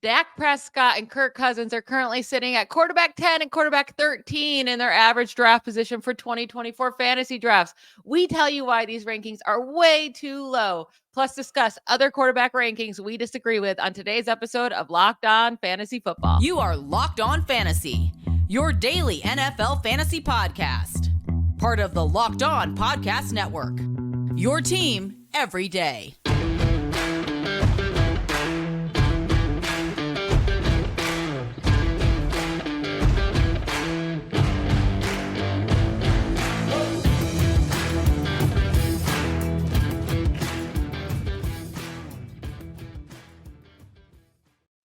Dak Prescott and Kirk Cousins are currently sitting at quarterback 10 and quarterback 13 in their average draft position for 2024 fantasy drafts. We tell you why these rankings are way too low, plus discuss other quarterback rankings we disagree with on today's episode of Locked On Fantasy Football. You are Locked On Fantasy, your daily NFL fantasy podcast. Part of the Locked On Podcast Network, your team every day.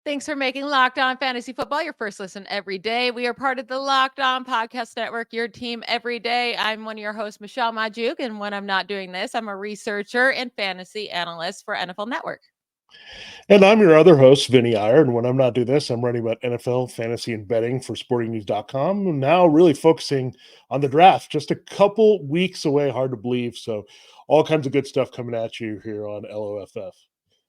Thanks for making Locked On Fantasy Football your first listen every day. We are part of the Locked On Podcast Network, your team every day. I'm one of your hosts, Michelle Magdziuk, and when I'm not doing this, I'm a researcher and fantasy analyst for NFL Network. And I'm your other host, Vinnie Iyer, and when I'm not doing this, I'm writing about NFL, fantasy, and betting for sportingnews.com, and now really focusing on the draft. Just a couple weeks away, hard to believe, so all kinds of good stuff coming at you here on LOFF.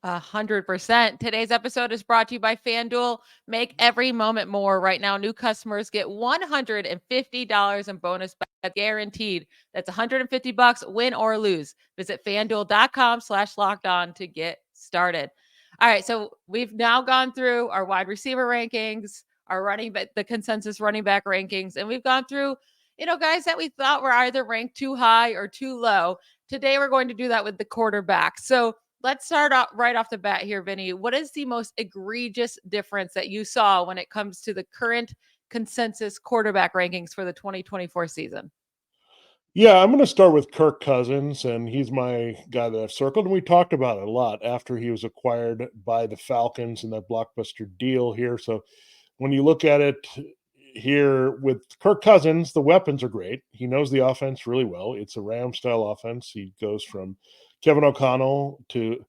100%. Today's episode is brought to you by FanDuel. Make every moment more. Right now, new customers get $150 in bonus bets guaranteed. That's $150, win or lose. Visit FanDuel.com/lockedon to get started. All right, so we've now gone through our wide receiver rankings, our running back, the consensus running back rankings, and we've gone through, guys that we thought were either ranked too high or too low. Today, we're going to do that with the quarterback. So let's start out right off the bat here, Vinny. What is the most egregious difference that you saw when it comes to the current consensus quarterback rankings for the 2024 season? Yeah, I'm going to start with Kirk Cousins, and he's my guy that I've circled, and we talked about it a lot after he was acquired by the Falcons in that blockbuster deal here. So when you look at it here with Kirk Cousins, the weapons are great. He knows the offense really well. It's a Ram-style offense. He goes from Kevin O'Connell to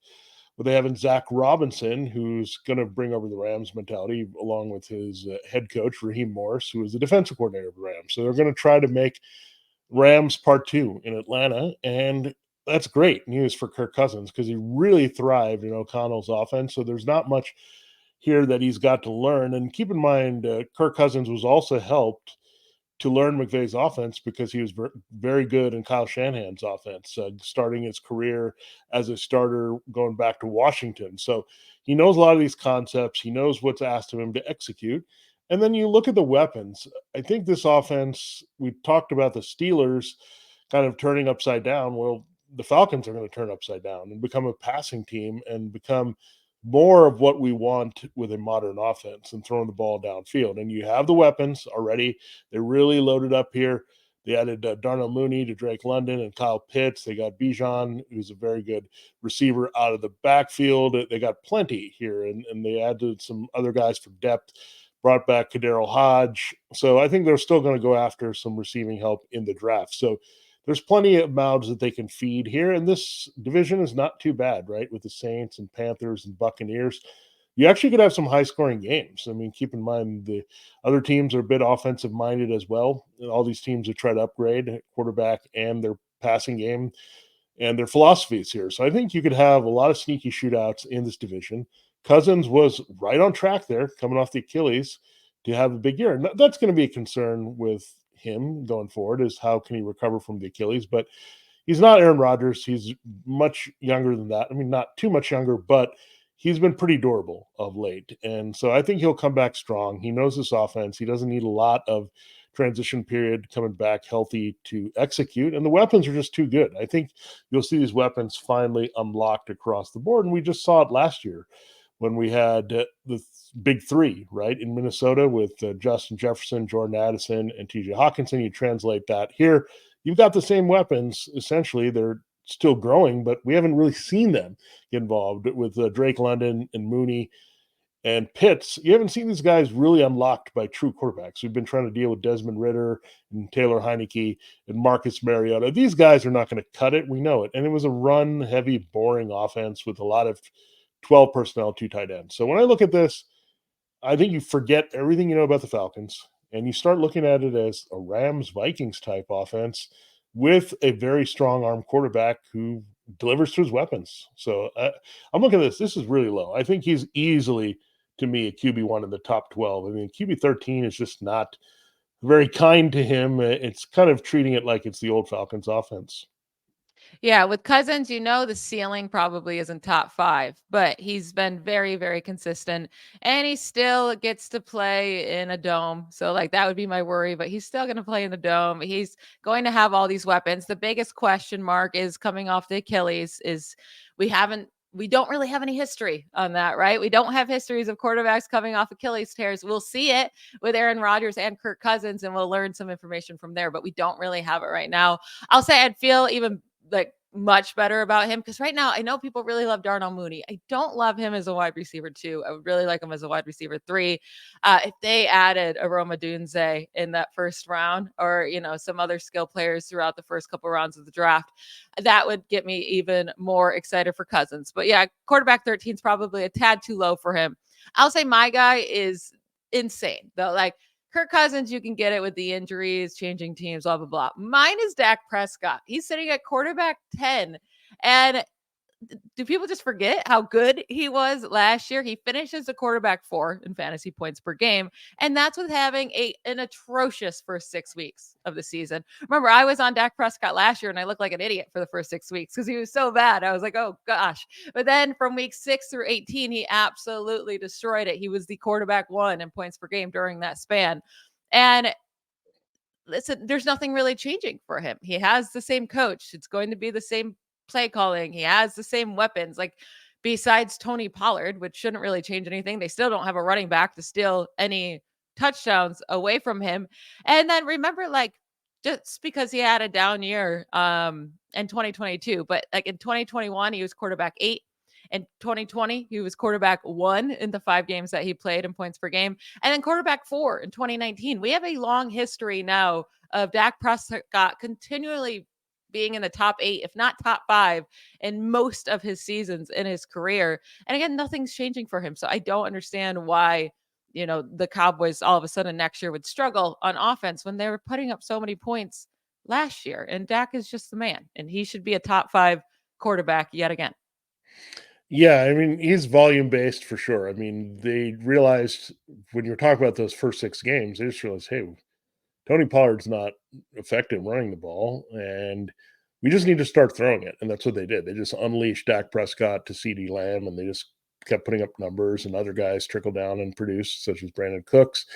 what they have in Zach Robinson, who's going to bring over the Rams mentality, along with his head coach, Raheem Morris, who is the defensive coordinator of the Rams. So they're going to try to make Rams Part 2 in Atlanta, and that's great news for Kirk Cousins because he really thrived in O'Connell's offense. So there's not much here that he's got to learn. And keep in mind, Kirk Cousins was also helped to learn McVay's offense because he was very good in Kyle Shanahan's offense, starting his career as a starter going back to Washington. So he knows a lot of these concepts. He knows what's asked of him to execute. And then you look at the weapons. I think this offense, we talked about the Steelers kind of turning upside down. Well, the Falcons are going to turn upside down and become a passing team and become more of what we want with a modern offense and throwing the ball downfield. And you have the weapons already. They really loaded up here. They added Darnell Mooney to Drake London and Kyle Pitts. They got Bijan, who's a very good receiver out of the backfield. They got plenty here, and they added some other guys for depth, brought back Kadarius Hodge. So I think they're still going to go after some receiving help in the draft. So there's plenty of mouths that they can feed here, and this division is not too bad, right? With the Saints and Panthers and Buccaneers, you actually could have some high-scoring games. I mean, keep in mind the other teams are a bit offensive-minded as well. And all these teams are trying to upgrade quarterback and their passing game and their philosophies here. So I think you could have a lot of sneaky shootouts in this division. Cousins was right on track there, coming off the Achilles, to have a big year. And that's going to be a concern with him going forward, is how can he recover from the Achilles. But he's not Aaron Rodgers. He's much younger than that. I mean, not too much younger, but he's been pretty durable of late. And so I think he'll come back strong. He knows this offense. He doesn't need a lot of transition period coming back healthy to execute. And the weapons are just too good. I think you'll see these weapons finally unlocked across the board. And we just saw it last year when we had the big three, right, in Minnesota with Justin Jefferson, Jordan Addison, and TJ Hawkinson. You translate that here, you've got the same weapons. Essentially, they're still growing, but we haven't really seen them get involved with Drake London and Mooney and Pitts. You haven't seen these guys really unlocked by true quarterbacks. We've been trying to deal with Desmond Ridder and Taylor Heineke and Marcus Mariota. These guys are not going to cut it. We know it. And it was a run-heavy, boring offense with a lot of 12 personnel, 2 tight ends. So when I look at this, I think you forget everything you know about the Falcons, and you start looking at it as a Rams-Vikings type offense with a very strong arm quarterback who delivers to his weapons. So I'm looking at this. This is really low. I think he's easily to me, a QB1 in the top 12. I mean, QB13 is just not very kind to him. It's kind of treating it like it's the old Falcons offense. Yeah, with Cousins, the ceiling probably isn't top 5, but he's been very, very consistent, and he still gets to play in a dome. So, like, that would be my worry, but he's still gonna play in the dome. He's going to have all these weapons. The biggest question mark is coming off the Achilles is we don't really have any history on that, right? We don't have histories of quarterbacks coming off Achilles tears. We'll see it with Aaron Rodgers and Kirk Cousins, and we'll learn some information from there, but we don't really have it right now. I'll say I'd feel even like much better about him because right now I know people really love Darnell Mooney. I don't love him as a wide receiver 2. I would really like him as a wide receiver 3. If they added a Roma Dunze in that first round, or some other skill players throughout the first couple rounds of the draft, that would get me even more excited for Cousins. But yeah, quarterback 13 is probably a tad too low for him. I'll say my guy is insane though. Like, Kirk Cousins, you can get it with the injuries, changing teams, blah, blah, blah. Mine is Dak Prescott. He's sitting at quarterback 10. And do people just forget how good he was last year? He finishes a quarterback 4 in fantasy points per game. And that's with having an atrocious first 6 weeks of the season. Remember, I was on Dak Prescott last year and I looked like an idiot for the first 6 weeks because he was so bad. I was like, oh gosh. But then from week 6 through 18, he absolutely destroyed it. He was the quarterback 1 in points per game during that span. And listen, there's nothing really changing for him. He has the same coach. It's going to be the same play calling. He has the same weapons. Like, besides Tony Pollard, which shouldn't really change anything, they still don't have a running back to steal any touchdowns away from him. And then remember, like, just because he had a down year in 2022, but like in 2021, he was quarterback 8. In 2020, he was quarterback 1 in the 5 games that he played in points per game, and then quarterback 4 in 2019. We have a long history now of Dak Prescott continually being in the top 8, if not top 5, in most of his seasons in his career. And again, nothing's changing for him. So I don't understand why, the Cowboys all of a sudden next year would struggle on offense when they were putting up so many points last year. And Dak is just the man, and he should be a top 5 quarterback yet again. Yeah, I mean, he's volume based for sure. I mean, they realized when you're talking about those first 6 games, they just realized, hey, Tony Pollard's not effective running the ball, and we just need to start throwing it. And that's what they did. They just unleashed Dak Prescott to CeeDee Lamb, and they just kept putting up numbers, and other guys trickle down and produce, such as Brandon Cooks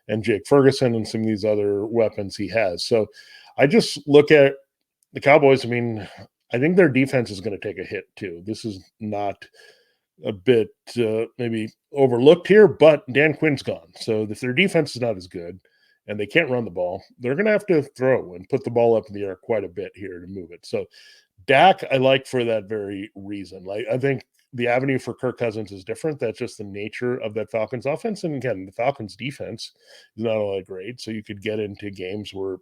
and Jake Ferguson and some of these other weapons he has. So I just look at the Cowboys. I mean, I think their defense is going to take a hit too. This is not a bit maybe overlooked here, but Dan Quinn's gone. So if their defense is not as good and they can't run the ball, they're going to have to throw and put the ball up in the air quite a bit here to move it. So Dak, I like for that very reason. Like, I think the avenue for Kirk Cousins is different. That's just the nature of that Falcons offense. And again, the Falcons defense is not all that great. So you could get into games where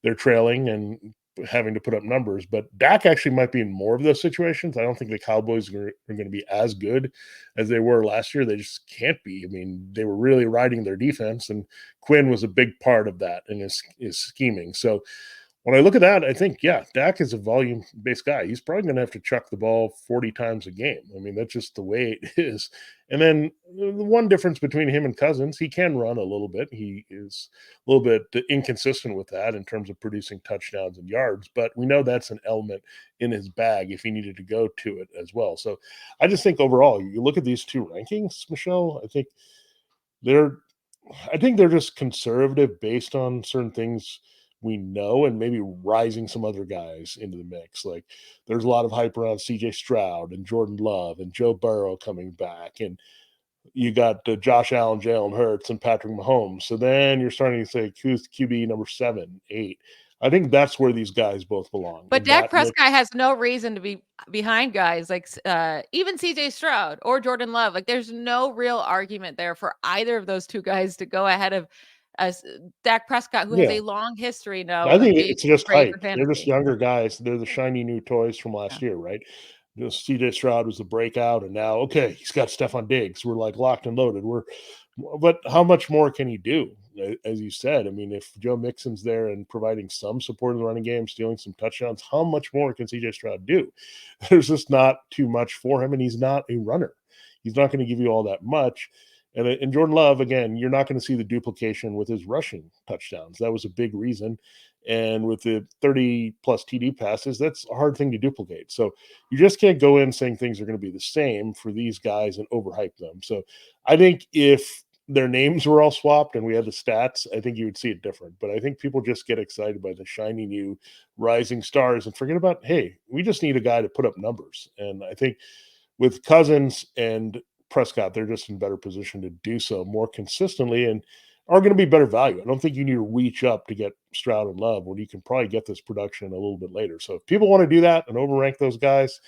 they're trailing and having to put up numbers, but Dak actually might be in more of those situations. I don't think the Cowboys are going to be as good as they were last year. They just can't be. I mean, they were really riding their defense, and Quinn was a big part of that in his scheming. So when I look at that, I think, yeah, Dak is a volume-based guy. He's probably going to have to chuck the ball 40 times a game. I mean, that's just the way it is. And then the one difference between him and Cousins, he can run a little bit. He is a little bit inconsistent with that in terms of producing touchdowns and yards, but we know that's an element in his bag if he needed to go to it as well. So I just think overall, you look at these 2 rankings, Michelle, I think they're just conservative based on certain things we know, and maybe rising some other guys into the mix. Like, there's a lot of hype around CJ Stroud and Jordan Love and Joe Burrow coming back, and you got Josh Allen, Jalen Hurts, and Patrick Mahomes. So then you're starting to say, who's QB number 7, 8? I think that's where these guys both belong. But Dak Prescott has no reason to be behind guys like even CJ Stroud or Jordan Love. Like, there's no real argument there for either of those 2 guys to go ahead of Dak Prescott, who has a long history now I of think being it's just great hype. for They're just fantasy. younger guys. They're the shiny new toys from last year, right? CJ Stroud was the breakout, and now, okay, he's got Stephon Diggs. We're like locked and loaded. But how much more can he do? As you said, I mean, if Joe Mixon's there and providing some support in the running game, stealing some touchdowns, how much more can CJ Stroud do? There's just not too much for him, and he's not a runner. He's not going to give you all that much. And Jordan Love, again, you're not going to see the duplication with his rushing touchdowns. That was a big reason. And with the 30 plus TD passes, that's a hard thing to duplicate. So you just can't go in saying things are going to be the same for these guys and overhype them. So I think if their names were all swapped and we had the stats, I think you would see it different. But I think people just get excited by the shiny new rising stars and forget about, hey, we just need a guy to put up numbers. And I think with Cousins and Prescott, they're just in better position to do so more consistently and are going to be better value. I don't think you need to reach up to get Stroud and Love when you can probably get this production a little bit later. So if people want to do that and overrank those guys,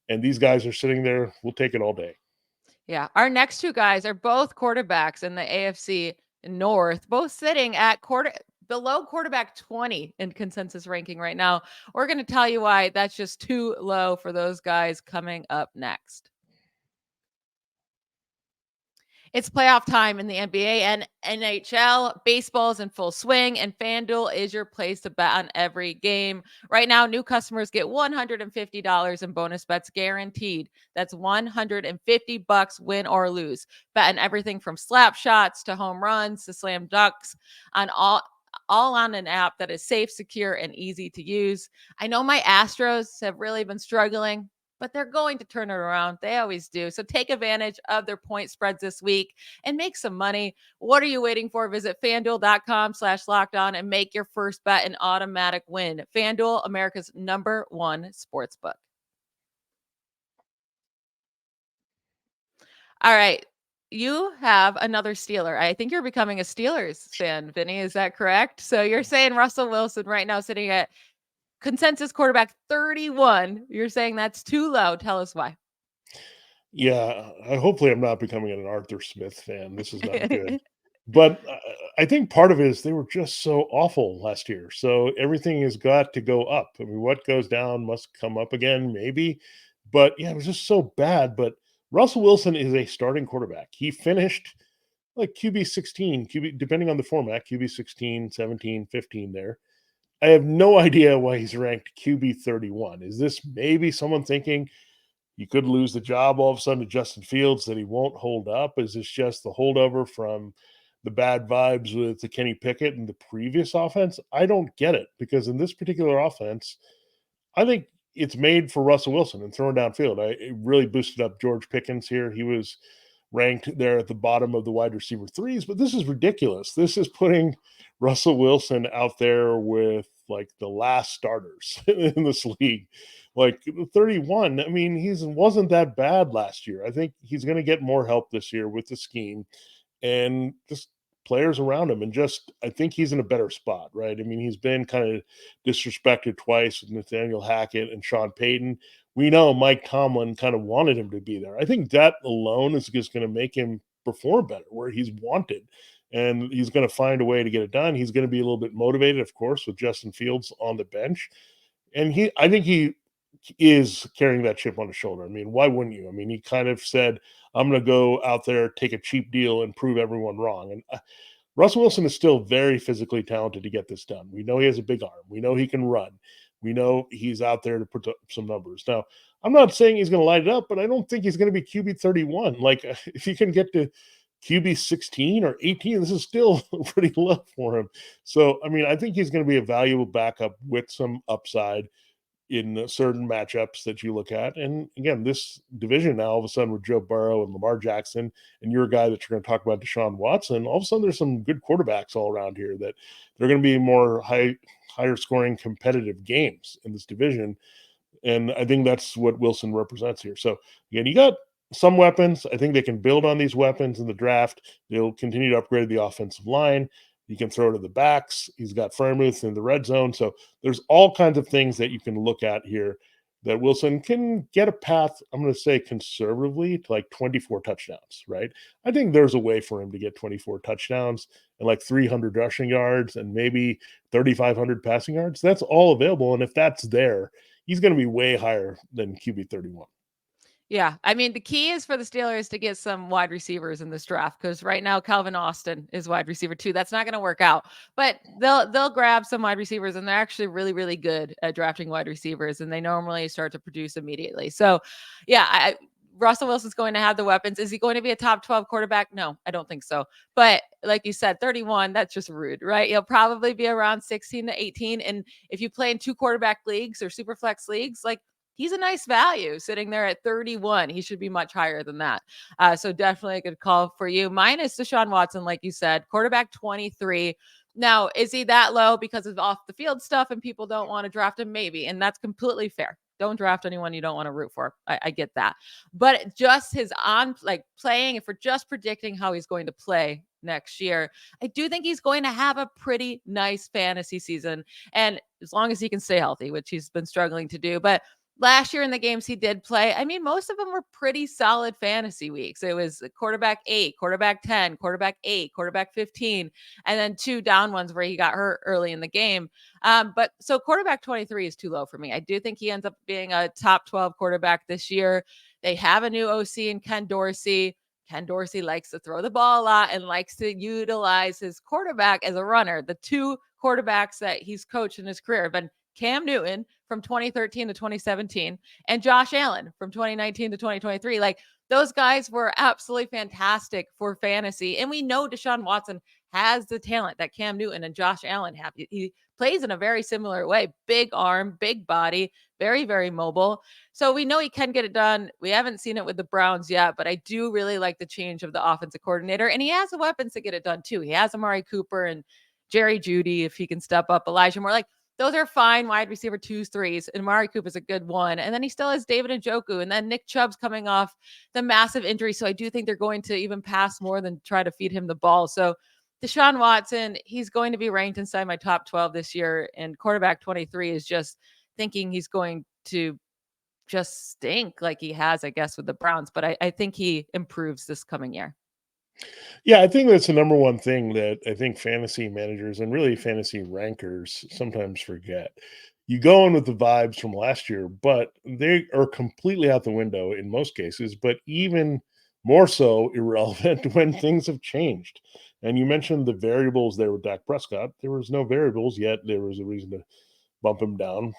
and these guys are sitting there, we'll take it all day. Yeah. Our next two guys are both quarterbacks in the AFC North, both sitting at below quarterback 20 in consensus ranking right now. We're going to tell you why that's just too low for those guys coming up next. It's playoff time in the NBA and NHL. Baseball's in full swing, and FanDuel is your place to bet on every game. Right now, new customers get $150 in bonus bets guaranteed. That's $150 win or lose. Bet on everything from slap shots to home runs to slam dunks on all on an app that is safe, secure, and easy to use. I know my Astros have really been struggling, but they're going to turn it around. They always do. So take advantage of their point spreads this week and make some money. What are you waiting for? Visit FanDuel.com/lockedon and make your first bet an automatic win. FanDuel, America's #1 sportsbook. All right. You have another Steeler. I think you're becoming a Steelers fan, Vinny. Is that correct? So you're saying Russell Wilson right now sitting at consensus quarterback 31. You're saying that's too low. Tell us why. Yeah, hopefully I'm not becoming an Arthur Smith fan. This is not good. But I think part of it is they were just so awful last year. So everything has got to go up. I mean, what goes down must come up again, maybe. But yeah, it was just so bad. But Russell Wilson is a starting quarterback. He finished like QB 16, QB, depending on the format, QB 16, 17, 15 there. I have no idea why he's ranked QB 31. Is this maybe someone thinking you could lose the job all of a sudden to Justin Fields that he won't hold up? Is this just the holdover from the bad vibes with the Kenny Pickett and the previous offense? I don't get it because in this particular offense, I think it's made for Russell Wilson and throwing downfield. It really boosted up George Pickens here. He was ranked there at the bottom of the wide receiver threes, but this is ridiculous. This is putting Russell Wilson out there with like the last starters in this league. Like 31, I mean, wasn't that bad last year. I think he's going to get more help this year with the scheme and just players around him. And just, I think he's in a better spot, right? I mean, he's been kind of disrespected twice with Nathaniel Hackett and Sean Payton. We know Mike Tomlin kind of wanted him to be there. I think that alone is just going to make him perform better where he's wanted. And he's going to find a way to get it done. He's going to be a little bit motivated, of course, with Justin Fields on the bench. And I think he is carrying that chip on his shoulder. I mean, why wouldn't you? I mean, he kind of said, I'm going to go out there, take a cheap deal, and prove everyone wrong. And Russell Wilson is still very physically talented to get this done. We know he has a big arm. We know he can run. We know he's out there to put up some numbers. Now, I'm not saying he's going to light it up, but I don't think he's going to be QB 31. Like, if you can get to QB 16 or 18, this is still pretty low for him. So, I mean, I think he's going to be a valuable backup with some upside in certain matchups that you look at. And again, this division now, all of a sudden with Joe Burrow and Lamar Jackson, and you're a guy that you're going to talk about, DeShaun Watson, all of a sudden there's some good quarterbacks all around here that they're going to be more higher scoring competitive games in this division. And I think that's what Wilson represents here. So again, you got some weapons. I think they can build on these weapons in the draft. They'll continue to upgrade the offensive line. He can throw to the backs. He's got Freiermuth in the red zone. So there's all kinds of things that you can look at here that Wilson can get a path, I'm going to say conservatively, to like 24 touchdowns, right? I think there's a way for him to get 24 touchdowns and like 300 rushing yards and maybe 3,500 passing yards. That's all available. And if that's there, he's going to be way higher than QB 31. Yeah. I mean, the key is for the Steelers to get some wide receivers in this draft because right now Calvin Austin is wide receiver 2. That's not going to work out, but they'll grab some wide receivers, and they're actually really, really good at drafting wide receivers, and they normally start to produce immediately. So yeah, Russell Wilson's going to have the weapons. Is he going to be a top 12 quarterback? No, I don't think so. But like you said, 31, that's just rude, right? He'll probably be around 16 to 18. And if you play in 2 quarterback leagues or super flex leagues, like, he's a nice value sitting there at 31. He should be much higher than that. So definitely a good call for you. Mine is DeShaun Watson, like you said, quarterback 23. Now, is he that low because of off the field stuff and people don't want to draft him? Maybe. And that's completely fair. Don't draft anyone you don't want to root for. I get that. But just his playing, if we're just predicting how he's going to play next year, I do think he's going to have a pretty nice fantasy season. And as long as he can stay healthy, which he's been struggling to do. But last year in the games he did play, I mean, most of them were pretty solid fantasy weeks. It was quarterback 8, quarterback 10, quarterback 8, quarterback 15, and then 2 down ones where he got hurt early in the game. But so quarterback 23 is too low for me. I do think he ends up being a top 12 quarterback this year. They have a new OC in Ken Dorsey. Ken Dorsey likes to throw the ball a lot and likes to utilize his quarterback as a runner. The 2 quarterbacks that he's coached in his career have been Cam Newton from 2013 to 2017 and Josh Allen from 2019 to 2023. Like, those guys were absolutely fantastic for fantasy. And we know DeShaun Watson has the talent that Cam Newton and Josh Allen have. He plays in a very similar way. Big arm, big body, very, very mobile. So we know he can get it done. We haven't seen it with the Browns yet, but I do really like the change of the offensive coordinator. And he has the weapons to get it done too. He has Amari Cooper and Jerry Jeudy if he can step up. Elijah Moore. Like, those are fine wide receiver 2s, 3s. And Amari Cooper is a good one. And then he still has David Njoku. And then Nick Chubb's coming off the massive injury. So I do think they're going to even pass more than try to feed him the ball. So DeShaun Watson, he's going to be ranked inside my top 12 this year. And quarterback 23 is just thinking he's going to just stink like he has, I guess, with the Browns. But I think he improves this coming year. Yeah, I think that's the number one thing that I think fantasy managers and really fantasy rankers sometimes forget. You go in with the vibes from last year, but they are completely out the window in most cases, but even more so irrelevant when things have changed. And you mentioned the variables there with Dak Prescott. There was no variables, yet there was a reason to bump him down.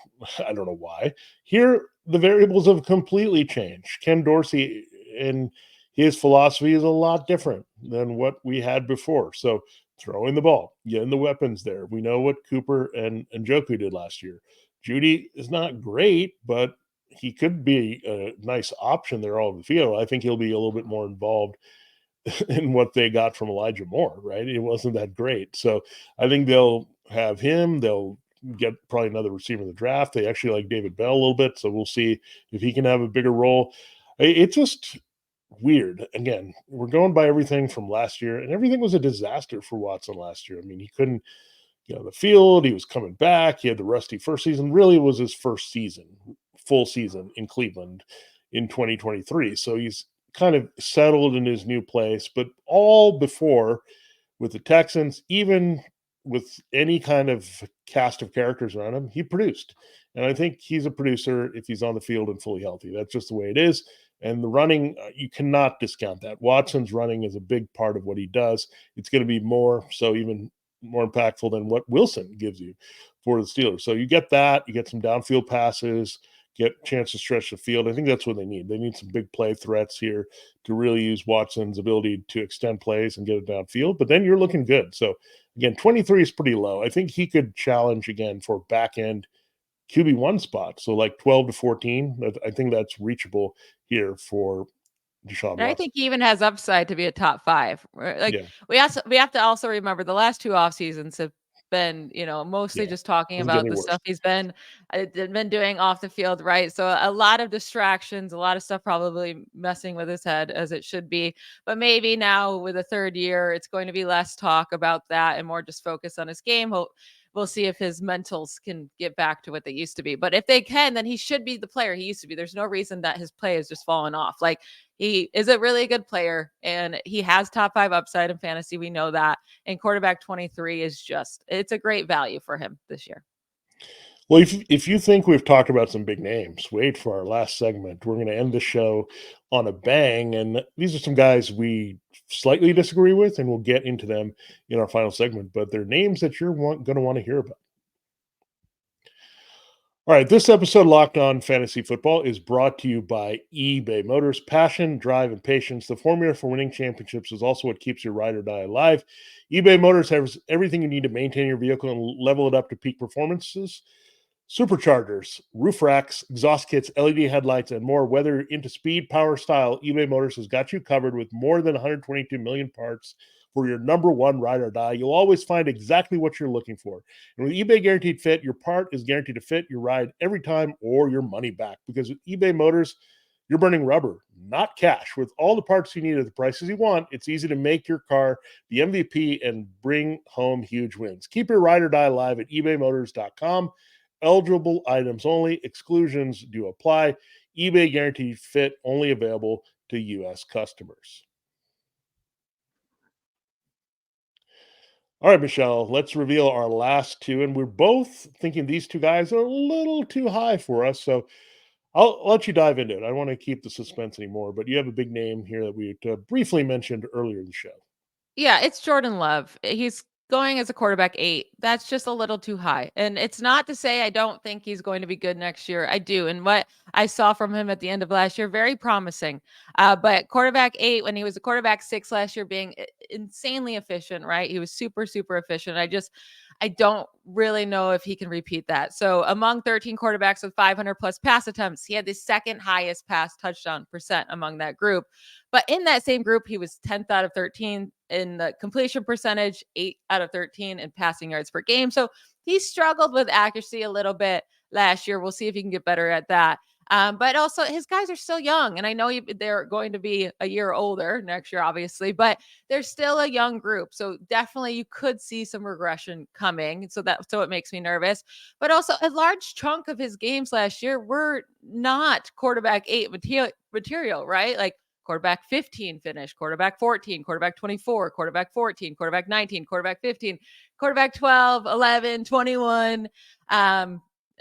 I don't know why. Here, the variables have completely changed. Ken Dorsey and his philosophy is a lot different than what we had before. So throwing the ball, getting the weapons there. We know what Cooper and Njoku did last year. Judy is not great, but he could be a nice option there all over the field. I think he'll be a little bit more involved in what they got from Elijah Moore, right? It wasn't that great. So I think they'll have him. They'll get probably another receiver in the draft. They actually like David Bell a little bit. So we'll see if he can have a bigger role. It's just weird. Again, we're going by everything from last year, and everything was a disaster for Watson last year. I mean, he couldn't get on the field. He was coming back. He had the rusty first season. Really was his first season, full season in Cleveland in 2023. So he's kind of settled in his new place, but all before with the Texans, even with any kind of cast of characters around him, he produced. And I think he's a producer if he's on the field and fully healthy. That's just the way it is. And the running, you cannot discount that. Watson's running is a big part of what he does. It's going to be more so, even more impactful than what Wilson gives you for the Steelers. So you get that, you get some downfield passes, get a chance to stretch the field. I think that's what they need. They need some big play threats here to really use Watson's ability to extend plays and get it downfield. But then you're looking good. So again, 23 is pretty low. I think he could challenge again for back end QB1 spot. So like 12 to 14, I think that's reachable here for DeShaun And I Watson. think he even has upside to be a top 5. Like, Yeah. we have to also remember the last 2 off seasons have been, mostly just talking Doesn't get about any the worse. stuff he's been doing off the field, right? So a lot of distractions, a lot of stuff probably messing with his head as it should be. But maybe now with a 3rd year, it's going to be less talk about that and more just focus on his game. We'll see if his mentals can get back to what they used to be. But if they can, then he should be the player he used to be. There's no reason that his play has just fallen off. Like, he is a really good player and he has top 5 upside in fantasy. We know that. And quarterback 23 is it's a great value for him this year. Well, if you think we've talked about some big names, wait for our last segment. We're going to end the show on a bang. And these are some guys we slightly disagree with, and we'll get into them in our final segment. But they're names that you're going to want to hear about. All right, this episode of Locked On Fantasy Football is brought to you by eBay Motors. Passion, drive, and patience. The formula for winning championships is also what keeps your ride or die alive. eBay Motors has everything you need to maintain your vehicle and level it up to peak performances. Superchargers, roof racks, exhaust kits, LED headlights, and more. Whether you're into speed, power, style, eBay Motors has got you covered with more than 122 million parts for your number one ride or die. You'll always find exactly what you're looking for. And with eBay Guaranteed Fit, your part is guaranteed to fit your ride every time or your money back. Because with eBay Motors, you're burning rubber, not cash. With all the parts you need at the prices you want, it's easy to make your car the MVP and bring home huge wins. Keep your ride or die alive at ebaymotors.com. Eligible items only. Exclusions do apply. eBay Guaranteed Fit only available to U.S. customers. All right, Michelle, let's reveal our last two. And we're both thinking these two guys are a little too high for us. So I'll let you dive into it. I don't want to keep the suspense anymore, but you have a big name here that we briefly mentioned earlier in the show. Yeah, it's Jordan Love. He's going as a quarterback 8. That's just a little too high. And it's not to say I don't think he's going to be good next year. I do. And what I saw from him at the end of last year, very promising. But quarterback 8, when he was a quarterback 6 last year, being insanely efficient, right? He was super, super efficient. I don't really know if he can repeat that. So among 13 quarterbacks with 500 plus pass attempts, he had the second highest pass touchdown percent among that group. But in that same group, he was 10th out of 13 in the completion percentage, 8 out of 13 in passing yards per game. So he struggled with accuracy a little bit last year. We'll see if he can get better at that. But also, his guys are still young, and I know they're going to be a year older next year, obviously, but they're still a young group. So definitely, you could see some regression coming. So it makes me nervous. But also, a large chunk of his games last year were not quarterback 8 material, right? Like quarterback 15 finish, quarterback 14, quarterback 24, quarterback 14, quarterback 19, quarterback 15, quarterback 12, 11, 21.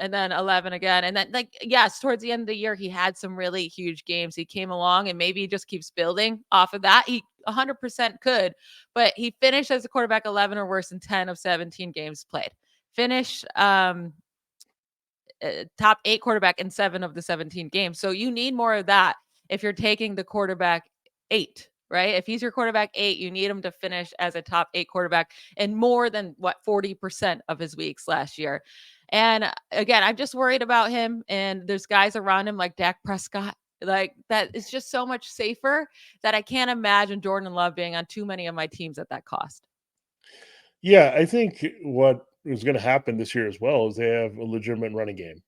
And then 11 again. And then, like, yes, towards the end of the year, he had some really huge games. He came along and maybe he just keeps building off of that. He 100% could, but he finished as a quarterback 11 or worse in 10 of 17 games played. Finished top 8 quarterback in 7 of the 17 games. So you need more of that if you're taking the quarterback 8, right? If he's your quarterback 8, you need him to finish as a top 8 quarterback in more than 40% of his weeks last year. And again, I'm just worried about him. And there's guys around him like Dak Prescott. Like that is just so much safer that I can't imagine Jordan Love being on too many of my teams at that cost. Yeah, I think what is going to happen this year as well is they have a legitimate running game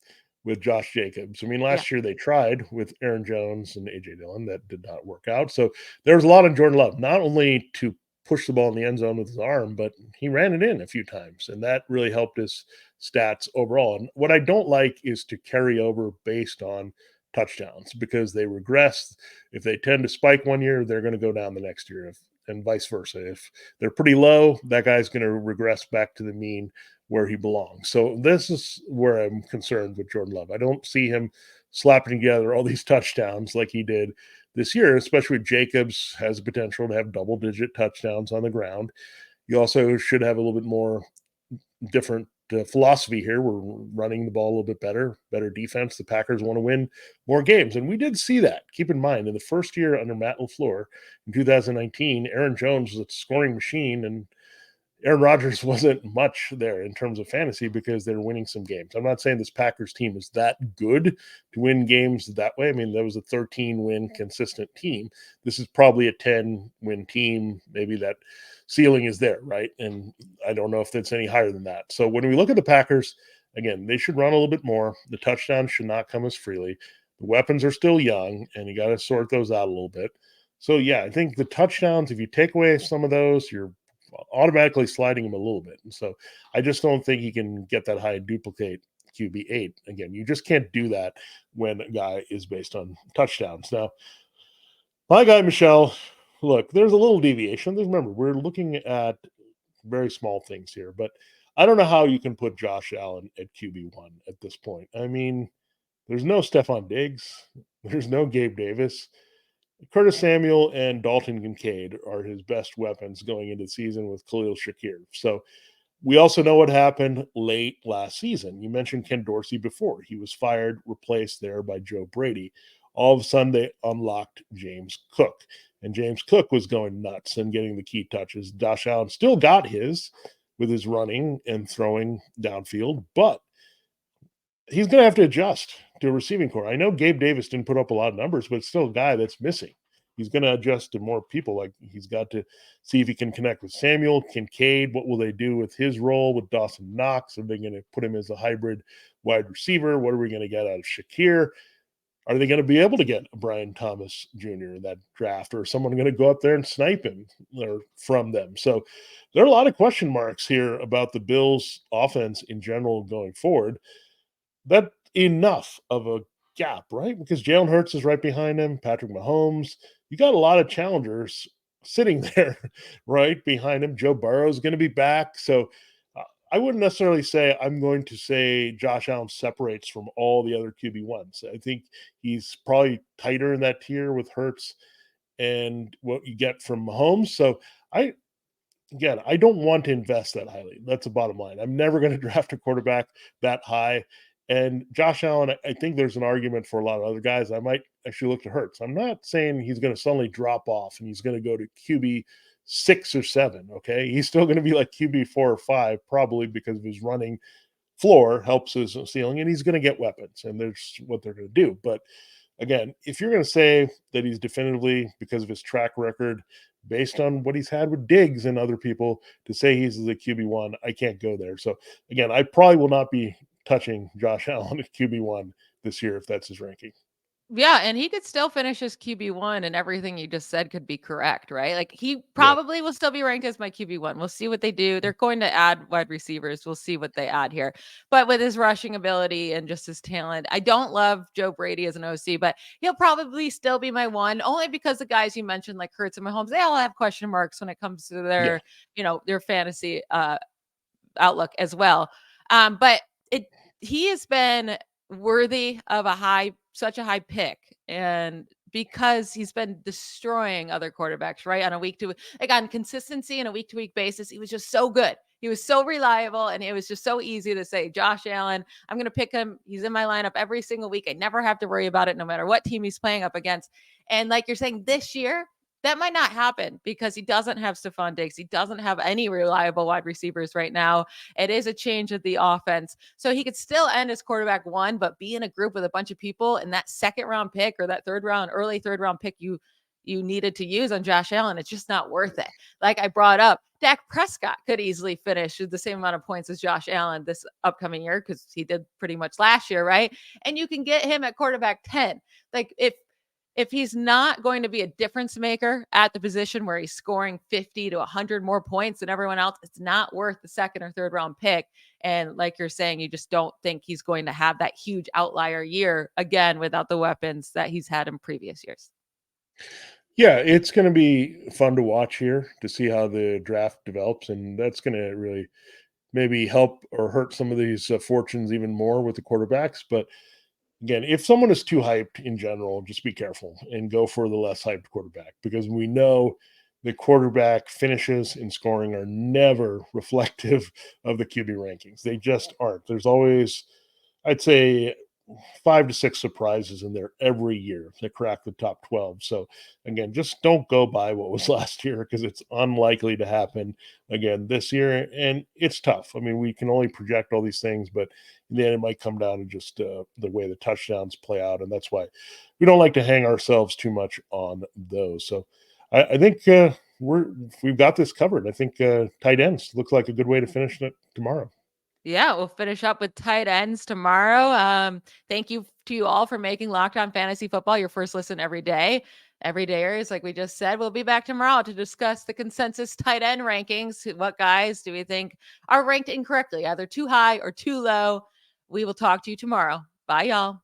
with Josh Jacobs. I mean, Yeah. last year they tried with Aaron Jones and AJ Dillon. That did not work out. So there's a lot on Jordan Love, not only to push the ball in the end zone with his arm, but he ran it in a few times, and that really helped his stats overall. And what I don't like is to carry over based on touchdowns because they regress. If they tend to spike one year, they're going to go down the next year. And vice versa. If they're pretty low, that guy's going to regress back to the mean where he belongs. So this is where I'm concerned with Jordan Love. I don't see him slapping together all these touchdowns like he did this year, especially with Jacobs has the potential to have double-digit touchdowns on the ground. You also should have a little bit more different philosophy here. We're running the ball a little bit better defense. The Packers want to win more games. And we did see that. Keep in mind, in the first year under Matt LaFleur in 2019, Aaron Jones was a scoring machine, and Aaron Rodgers wasn't much there in terms of fantasy because they're winning some games. I'm not saying this Packers team is that good to win games that way. I mean, that was a 13-win consistent team. This is probably a 10-win team. Maybe that ceiling is there, right? And I don't know if that's any higher than that. So when we look at the Packers, again, they should run a little bit more. The touchdowns should not come as freely. The weapons are still young, and you got to sort those out a little bit. So, yeah, I think the touchdowns, if you take away some of those, you're automatically sliding him a little bit. And so I just don't think he can get that high and duplicate QB8. Again, you just can't do that when a guy is based on touchdowns. Now, my guy, Michelle, look, there's a little deviation. Remember, we're looking at very small things here, but I don't know how you can put Josh Allen at QB1 at this point. I mean, there's no Stephon Diggs. There's no Gabe Davis. Curtis Samuel and Dalton Kincaid are his best weapons going into the season with Khalil Shakir. So We also know what happened late last season. You mentioned Ken Dorsey before. He was fired, replaced there by Joe Brady. All of a sudden, they unlocked James Cook. And James Cook was going nuts and getting the key touches. Josh Allen still got his with his running and throwing downfield, but he's going to have to adjust to a receiving core. I know Gabe Davis didn't put up a lot of numbers, but it's still a guy that's missing. He's going to adjust to more people. Like he's got to see if he can connect with Samuel Kincaid. What will they do with his role with Dawson Knox? Are they going to put him as a hybrid wide receiver? What are we going to get out of Shakir? Are they going to be able to get Brian Thomas Jr. in that draft, or someone going to go up there and snipe him or from them? So there are a lot of question marks here about the Bills' offense in general going forward. That enough of a gap, right? Because Jalen Hurts is right behind him, Patrick Mahomes. You got a lot of challengers sitting there, right behind him. Joe Burrow is going to be back. So I wouldn't necessarily say I'm going to say Josh Allen separates from all the other QB1s. I think he's probably tighter in that tier with Hurts and what you get from Mahomes. So I don't want to invest that highly. That's the bottom line. I'm never going to draft a quarterback that high. And Josh Allen, I think there's an argument for a lot of other guys. I might actually look to Hurts. I'm not saying he's going to suddenly drop off and he's going to go to QB 6 or 7. Okay. He's still going to be like QB 4 or 5, probably because of his running floor helps his ceiling, and he's going to get weapons, and there's what they're going to do. But again, if you're going to say that he's definitively, because of his track record, based on what he's had with Diggs and other people, to say he's the QB1, I can't go there. So again, I probably will not be touching Josh Allen at QB1 this year if that's his ranking. Yeah, and he could still finish as QB1 and everything you just said could be correct, right? Like he Yeah. probably will still be ranked as my QB1. We'll see what they do. They're going to add wide receivers. We'll see what they add here. But with his rushing ability and just his talent, I don't love Joe Brady as an OC, but he'll probably still be my one, only because the guys you mentioned, like Hurts and Mahomes, they all have question marks when it comes to Yeah. their fantasy outlook as well. But he has been worthy of such a high pick, and because he's been destroying other quarterbacks, right? On a week to like on consistency and a week to week basis, he was just so good. He was so reliable, and it was just so easy to say, Josh Allen, I'm going to pick him. He's in my lineup every single week. I never have to worry about it, no matter what team he's playing up against. And like you're saying, this year, that might not happen because he doesn't have Stephon Diggs. He doesn't have any reliable wide receivers right now. It is a change of the offense. So he could still end as quarterback 1, but be in a group with a bunch of people, and that second round pick or that early third round pick you needed to use on Josh Allen, it's just not worth it. Like I brought up, Dak Prescott could easily finish with the same amount of points as Josh Allen this upcoming year because he did pretty much last year, right? And you can get him at quarterback 10. Like if he's not going to be a difference maker at the position where he's scoring 50 to 100 more points than everyone else, it's not worth the second or third round pick. And like you're saying, you just don't think he's going to have that huge outlier year again without the weapons that he's had in previous years. Yeah, it's going to be fun to watch here to see how the draft develops, and that's going to really maybe help or hurt some of these fortunes even more with the quarterbacks. But again, if someone is too hyped in general, just be careful and go for the less hyped quarterback, because we know the quarterback finishes in scoring are never reflective of the QB rankings. They just aren't. There's always, I'd say, 5 to 6 surprises in there every year that crack the top 12. So again, just don't go by what was last year, because it's unlikely to happen again this year. And it's tough. I mean, we can only project all these things, but in the end, it might come down to just the way the touchdowns play out. And that's why we don't like to hang ourselves too much on those. So I think we've got this covered. I think tight ends looks like a good way to finish it tomorrow. Yeah, we'll finish up with tight ends tomorrow. Thank you to you all for making Locked On Fantasy Football your first listen every day. Every dayers, like we just said, we'll be back tomorrow to discuss the consensus tight end rankings. What guys do we think are ranked incorrectly, either too high or too low? We will talk to you tomorrow. Bye, y'all.